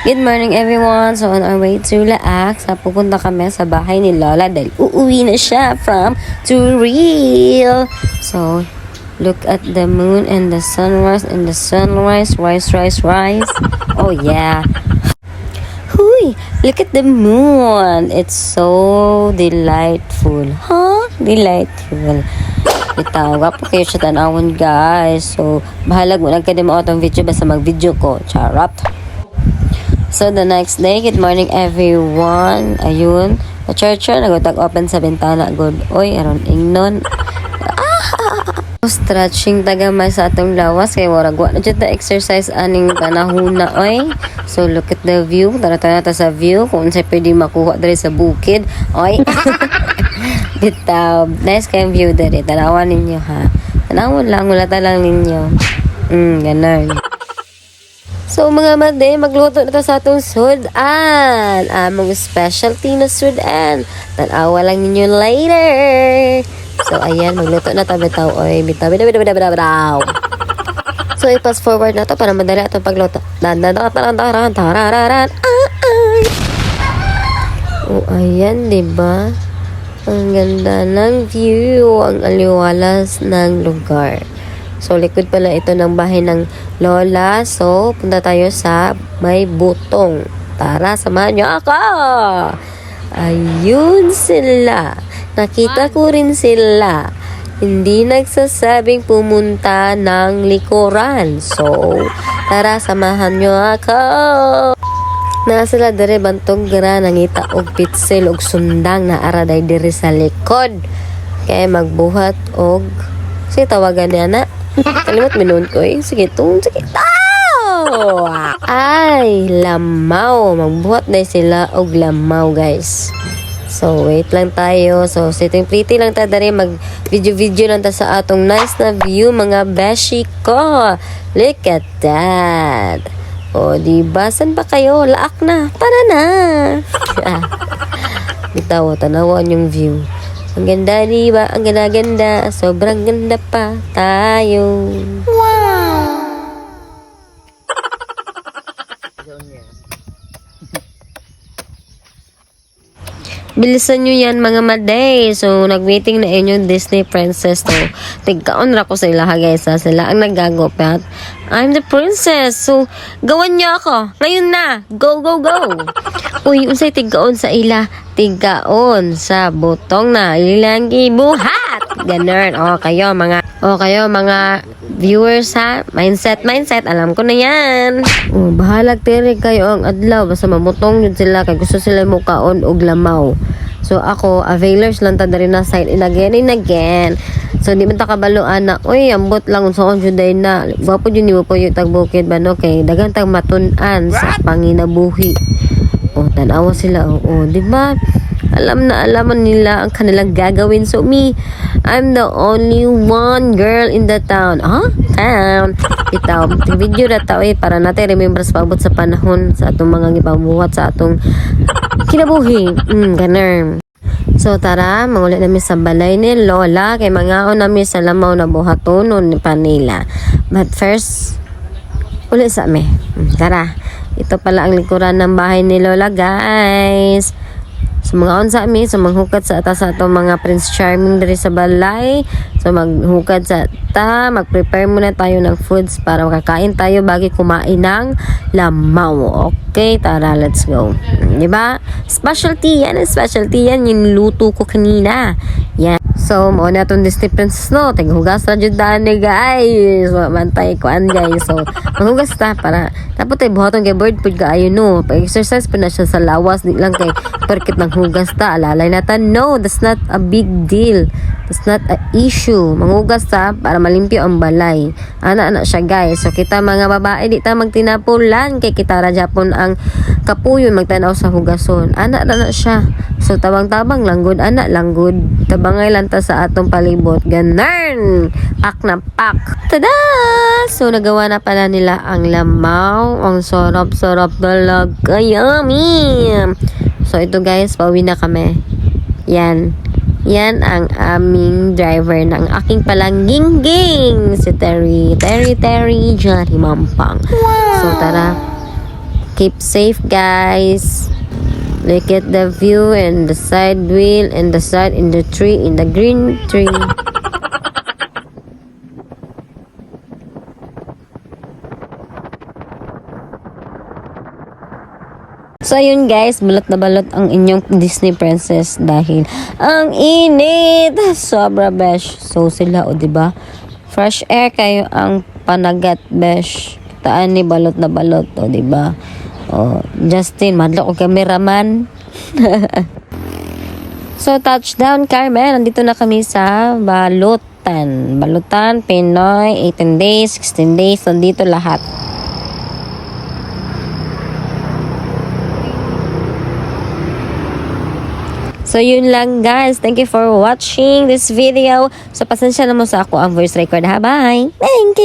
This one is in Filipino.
Good morning everyone! So on our way to Laax, pupunta kami sa bahay ni Lola dahil uuwi na siya from Turil. So, look at the moon and the sunrise rise. Oh yeah! Huy! Look at the moon! It's so delightful. Huh? Delightful. Itawa po kayo siya tanawon guys. So, bahalag mo lang kayo mo itong video basta mag-video ko. Charot! So, the next day, good morning everyone. Ayun, pa-church nagutag open sa bintana. Good. Oy, aron ingnon. Stretching tagamay sa atong lawas. Kaya waragwa na dyan exercise aning panahuna. Oy. So, look at the view. Tara-tara ta sa view. Kung sa'y pwede makuha dari sa bukid. Oy. Bitaw. Nice kayong view dari. Tanawan ninyo ha. Tanawon lang. Ulata lang ninyo. Ganun. So mga made, magluto na ta sa atong sudan. Among specialty na sudan. Tanawa lang ninyo later. So ayan, magluto na ta bitaw. Oy, bitaw. So i-pass forward na to para madali atong pagluto. Oh, ayan, diba? Ang ganda ng view. Ang aliwalas ng lugar. So, likod pala ito ng bahay ng Lola. So, punta tayo sa may butong. Tara, samahan niyo ako! Ayun sila. Nakita ko rin sila. Hindi nagsasabing pumunta ng likuran. So, tara, samahan niyo ako! Sila dere bantog gara nangita og pitsil og sundang na araday diri sa likod. Kaya magbuhat og sige tawagan niya na. Kalimot minun ko eh. Sige to. Ay, lamaw. Magbuhat na sila og lamaw, guys. So, wait lang tayo. So, sitting pretty lang ta dari. Mag-video lang ta sa atong nice na view, mga beshi ko. Look at that. O, diba? San pa kayo? Laak na. Tara na. Bitaw, tanawan yung view. Ang ganda, diba? Ang ganda-ganda. Sobrang ganda pa tayo. Wow! Bilisan nyo yan mga maday. So, nag-waiting na inyong Disney princess to. Tigkaon ra ko sa ilaha guys. Sila ang nagagopat. I'm the princess. So, gawan niyo ako. Ngayon na. Go, go, go. Uy, unsay tigkaon sa ila. Tigkaon sa butong na ilang gibuhat. Ganun. O, kayo mga viewers ha. Mindset. Alam ko na yan. O, bahalag tirig kayo ang adlaw. Basta mamutong yun sila. Kaya gusto sila mukaon og lamaw. So, ako, availers lang ta dari na side and again. So, di man ta kabaluan na, uy, ambot lang unsa on juday na. Gwapo yun ni mo po yung tagbukid ba, no? Kay dagang tag matunan sa panginabuhi. O, tanawa sila. O, di ba? Alaman nila ang kanilang gagawin. So, I'm the only one girl in the town. Town. Itaw, video na tao para natin remember sa pabot sa panahon sa atong mga gipabuhat sa atong kinabuhi. Ganun. So, tara, mangulit namin sa balay ni Lola. Kay mangaon namin sa lamaw na buhatonon ni Panila. But first, ulit sa amin. Tara, ito pala ang likuran ng bahay ni Lola, guys. So, mga on sa amin, so maghukat sa atas sa itong mga Prince Charming dari sa balay. So, maghukad sa mag-prepare muna tayo ng foods para makakain tayo bago kumain ng lamaw. Okay, tara, let's go. Diba? Specialty yan, yung luto ko kanina. Yan. So, mauna itong Disney Princess, no? Tighugas na dyan daan ni guys. So, mantay ko guys. So, maghugas ta para dapat tayo buhaton kay bird food ka ayun, no? Pag-exercise pa na siya sa lawas. Di lang kay perkit ng hugas ta. Alalay na ta. No, that's not a big deal. That's not a issue. Manghugas ta para malimpyo ang balay. Ana siya guys. So, kita mga babae, di ta magtinapulan. Kay kita ra Japon ang kapuyon magtanaw sa hugason. Ana siya. So, tabang-tabang langgod. Ana langgod. Tabangay lang ta sa atong palibot. Ganun! Pak na pak! Tada! So, nagawa na pala nila ang lamaw. Ang sarap-sarap talaga. Yummy! So, ito guys, pauwi na kami. Yan ang aming driver ng aking palangging. Si Terry Johnny Mampang. Wow. So, tara. keep safe, guys. Look at the view and the side wheel and the side in the tree, in the green tree. So ayun guys, balot na balot ang inyong Disney princess dahil ang init, sobra besh. So sila o diba, fresh air kayo ang panagat besh. Taan ni balot na balot o diba. O Justin, madlo ko cameraman. So touchdown Carmen, nandito na kami sa Balutan, Pinoy, 18 days, 16 days, nandito lahat. So, yun lang guys. Thank you for watching this video. So, pasensya na mo sa ako ang voice record ha. Bye! Thank you!